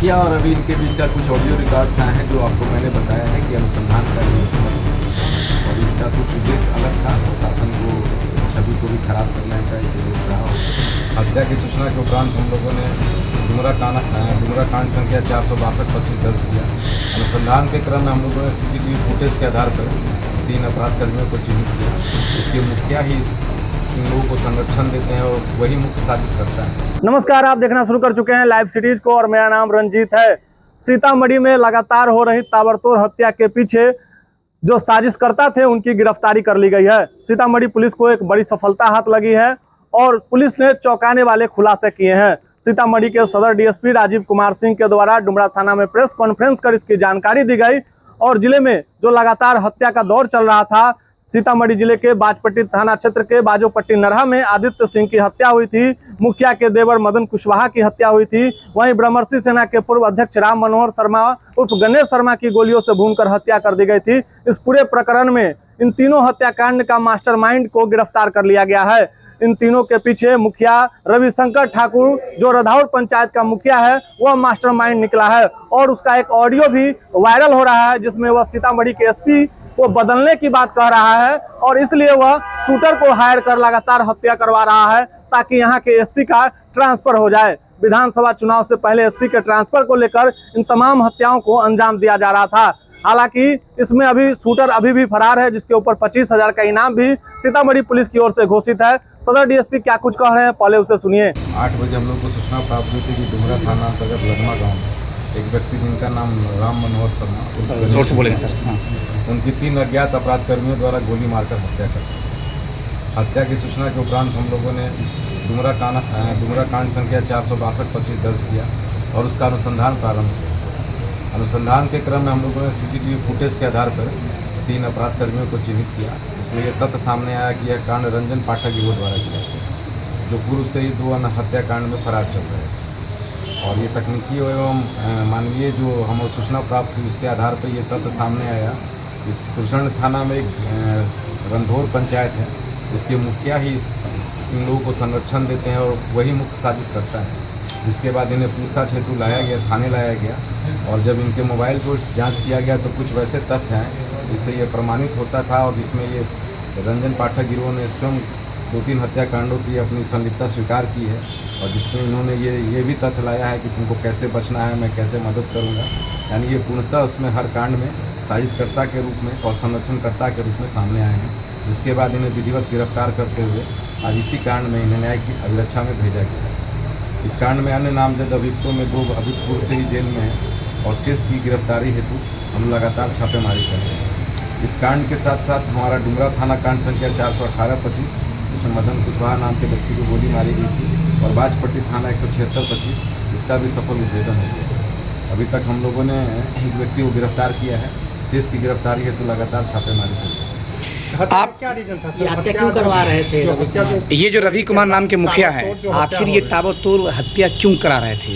मुखिया और अभी इनके बीच का कुछ ऑडियो रिकॉर्ड्स आए हैं जो आपको मैंने बताया है कि अनुसंधान का ये और इनका कुछ उद्देश्य अलग था। प्रशासन को छवि को भी खराब करने का एक उद्देश्य रहा हो। हत्या की सूचना के उपरांत हम लोगों ने डुमरा कांड संख्या 462-25 दर्ज किया। अनुसंधान के क्रम में हम लोगों ने सीसीटीवी फुटेज के आधार पर 3 अपराध कर्मियों को चिन्हित किया। उसके मुखिया ही इन लोगों को संरक्षण देते हैं और वही मुख्य साजिश करता है। नमस्कार, आप देखना शुरू कर चुके हैं लाइव सिटीज को और मेरा नाम रंजीत है। सीतामढ़ी में लगातार हो रही ताबड़तोड़ हत्या के पीछे जो साजिशकर्ता थे उनकी गिरफ्तारी कर ली गई है। सीतामढ़ी पुलिस को एक बड़ी सफलता हाथ लगी है और पुलिस ने चौंकाने वाले खुलासे किए हैं। सीतामढ़ी के सदर डीएसपी राजीव कुमार सिंह के द्वारा डुमरा थाना में प्रेस कॉन्फ्रेंस कर इसकी जानकारी दी गई और जिले में जो लगातार हत्या का दौर चल रहा था, सीतामढ़ी जिले के बाजपट्टी थाना क्षेत्र के बाजोपट्टी नरहा में आदित्य सिंह की हत्या हुई थी, मुखिया के देवर मदन कुशवाहा की हत्या हुई थी, वहीं ब्रह्मर्षि सेना के पूर्व अध्यक्ष राम मनोहर शर्मा उर्फ गणेश शर्मा की गोलियों से भूनकर हत्या कर दी गई थी। इस पूरे प्रकरण में इन तीनों हत्याकांड का मास्टरमाइंड को गिरफ्तार कर लिया गया है। इन तीनों के पीछे मुखिया रविशंकर ठाकुर जो रधौर पंचायत का मुखिया है वह मास्टरमाइंड निकला है और उसका एक ऑडियो भी वायरल हो रहा है जिसमें वह सीतामढ़ी के एसपी को बदलने की बात कह रहा है और इसलिए वह शूटर को हायर कर लगातार हत्या करवा रहा है ताकि यहाँ के एसपी का ट्रांसफर हो जाए। विधानसभा चुनाव से पहले एसपी के ट्रांसफर को लेकर इन तमाम हत्याओं को अंजाम दिया जा रहा था। हालांकि इसमें अभी शूटर अभी भी फरार है जिसके ऊपर 25,000 का इनाम भी सीतामढ़ी पुलिस की ओर से घोषित है। सदर डीएसपी क्या कुछ कह रहे हैं, पहले उसे सुनिए। 8 बजे हम लोग को सूचना प्राप्त हुई थी कि डुमरा थाना अंतर्गत लगमा गाँव में एक व्यक्ति जिनका नाम राम मनोहर शर्मा, जोर से बोलेंगे सर, उनकी 3 अज्ञात अपराध कर्मियों द्वारा गोली मारकर हत्या कर दी। हत्या की सूचना के उपरांत हम लोगों ने इस डुमरा कांड संख्या 462-25 दर्ज किया और उसका अनुसंधान प्रारंभ किया। अनुसंधान के क्रम में हम लोगों ने सीसीटीवी फुटेज के आधार पर 3 अपराध कर्मियों को चिन्हित किया। इसमें यह तथ्य सामने आया कि यह कांड रंजन पाठक गिरोह द्वारा किया गया जो पूर्व से ही 2 अन्य हत्याकांड में फरार चल रहे थे। और ये तकनीकी एवं मानवीय जो हमें सूचना प्राप्त हुई उसके आधार पर ये तथ्य सामने आया। इस सुरसंड थाना में एक रंधौर पंचायत है, उसके मुखिया ही इन लोगों को संरक्षण देते हैं और वही मुख्य साजिश करता है। जिसके बाद इन्हें पूछताछ हेतु लाया गया, थाने लाया गया और जब इनके मोबाइल को जांच किया गया तो कुछ वैसे तथ्य हैं जिससे ये प्रमाणित होता था और जिसमें ये रंजन पाठक गिरोह ने स्वयं 2-3 हत्याकांडों की अपनी संलिप्तता स्वीकार की है और जिसमें इन्होंने ये भी तथ्य लाया है कि तुमको कैसे बचना है, मैं कैसे मदद करूंगा। यानी ये पूर्णतः उसमें हर कांड में साजिशकर्ता के रूप में और संरक्षणकर्ता के रूप में सामने आए हैं। जिसके बाद इन्हें विधिवत गिरफ्तार करते हुए आज इसी कांड में इन्हें न्याय की अभिरक्षा में भेजा गया है। इस कांड में अन्य नामजद अभियुक्तों में 2 अभियुक्त पूर्व से ही जेल में हैं और शेष की गिरफ्तारी हेतु हम लगातार छापेमारी कर रहे हैं। इस कांड के साथ साथ हमारा डुमरा थाना कांड संख्या 418-25 जिसमें मदन कुशवाहा नाम के व्यक्ति को गोली मारी गई थी और बाजपट्टी थाना 176-25 उसका भी सफल उद्भेदन हो गया। अभी तक हम लोगों ने एक व्यक्ति को गिरफ्तार किया है, शेष की गिरफ्तारी हेतु लगातार छापेमारी कर रहे हैं। आप क्या रीजन था सर, हत्या क्यों करवा रहे थे? ये जो रवि कुमार नाम के मुखिया हैं, आखिर ये ताबड़तोड़ हत्या क्यों करा रहे थे?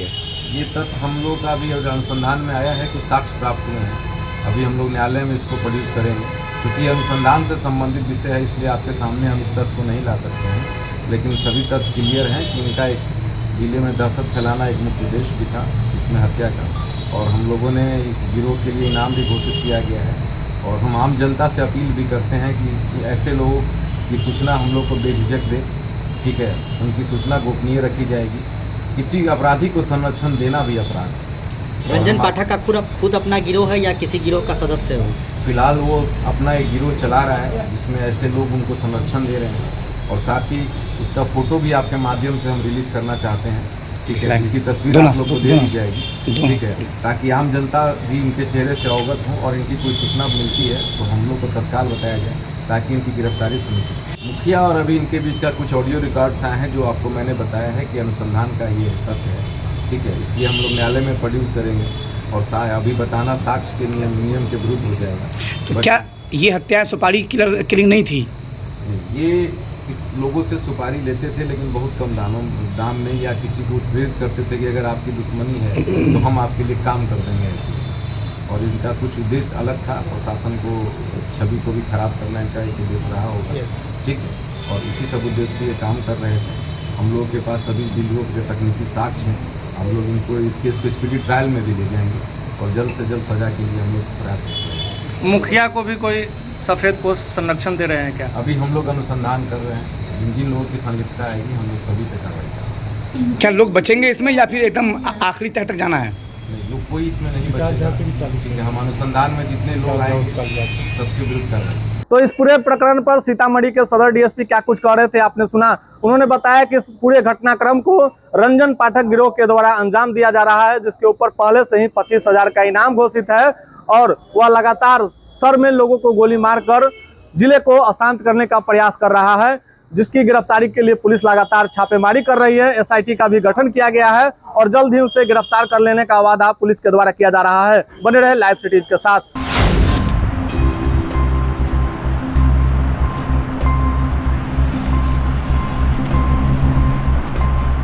ये तथ्य हम लोग का अभी अनुसंधान में आया है, कुछ साक्ष्य प्राप्त हुए हैं। अभी हम लोग न्यायालय में इसको प्रोड्यूस करेंगे क्योंकि अनुसंधान से संबंधित विषय है, इसलिए आपके सामने हम इस तथ्य को नहीं ला सकते हैं। लेकिन सभी तथ्य क्लियर हैं कि इनका एक जिले में दहशत फैलाना एक मुख्य उद्देश्य भी था इसमें हत्या का और हम लोगों ने इस गिरोह के लिए इनाम भी घोषित किया गया है। और हम आम जनता से अपील भी करते हैं कि ऐसे लोगों की सूचना हम लोग को बेझिझक दे, ठीक है, उनकी सूचना गोपनीय रखी जाएगी। किसी अपराधी को संरक्षण देना भी अपराध है। रंजन पाठक का खुद अपना गिरोह है या किसी गिरोह का सदस्य हो? फिलहाल वो अपना एक गिरोह चला रहा है जिसमें ऐसे लोग उनको संरक्षण दे रहे हैं और साथ ही उसका फोटो भी आपके माध्यम से हम रिलीज करना चाहते हैं, ठीक है, इसकी तस्वीर आप लोग को दे दी जाएगी, ठीक है, ताकि आम जनता भी इनके चेहरे से अवगत हो और इनकी कोई सूचना मिलती है तो हम लोग को तत्काल बताया जाए ताकि इनकी गिरफ्तारी सुनिश्चित। मुखिया और अभी इनके बीच का कुछ ऑडियो रिकॉर्ड्स आए हैं जो आपको मैंने बताया है कि अनुसंधान का ये तथ्य है, ठीक है, इसलिए हम लोग न्यायालय में प्रोड्यूस करेंगे और अभी बताना साक्ष्य के नियम के विरुद्ध हो जाएगा। तो क्या ये हत्या सुपारी किलिंग नहीं थी? ये लोगों से सुपारी लेते थे लेकिन बहुत कम दाम में या किसी को प्रेरित करते थे कि अगर आपकी दुश्मनी है तो हम आपके लिए काम कर देंगे ऐसे। और इनका कुछ उद्देश्य अलग था, प्रशासन को छवि को भी खराब करना इनका एक उद्देश्य रहा होगा, ठीक है, और इसी सब उद्देश्य से ये काम कर रहे थे। हम लोगों के पास सभी बिंदुओं के तकनीकी साक्ष्य हैं, हम लोग इनको इस केस को स्पीडी ट्रायल में भी ले जाएंगे और जल्द से जल्द सजा के लिए हम लोग प्रयास करेंगे। मुखिया को भी कोई सफ़ेद पोष संरक्षण दे रहे हैं क्या? अभी हम लोग अनुसंधान कर रहे हैं, जिन जिन लोगों की संलिप्तता आएगी हम लोग सभी पे कार्रवाई करेंगे। क्या लोग बचेंगे इसमें या फिर एकदम आखिरी तक जाना है? नहीं, लोग कोई इसमें नहीं बचेगा, क्योंकि हम अनुसंधान में जितने लोग आएंगे सबके विरुद्ध कर रहे हैं। तो इस पूरे प्रकरण पर सीतामढ़ी के सदर डीएसपी क्या कुछ कह रहे थे आपने सुना। उन्होंने बताया कि इस पूरे घटनाक्रम को रंजन पाठक गिरोह के द्वारा अंजाम दिया जा रहा है, जिसके ऊपर पहले से ही 25,000 का इनाम घोषित है और वह लगातार सर में लोगों को गोली मारकर जिले को अशांत करने का प्रयास कर रहा है, जिसकी गिरफ्तारी के लिए पुलिस लगातार छापेमारी कर रही है। एसआईटी का भी गठन किया गया है और जल्द ही उसे गिरफ्तार कर लेने का वादा पुलिस के द्वारा किया जा रहा है। बने रहे लाइव सिटीज के साथ।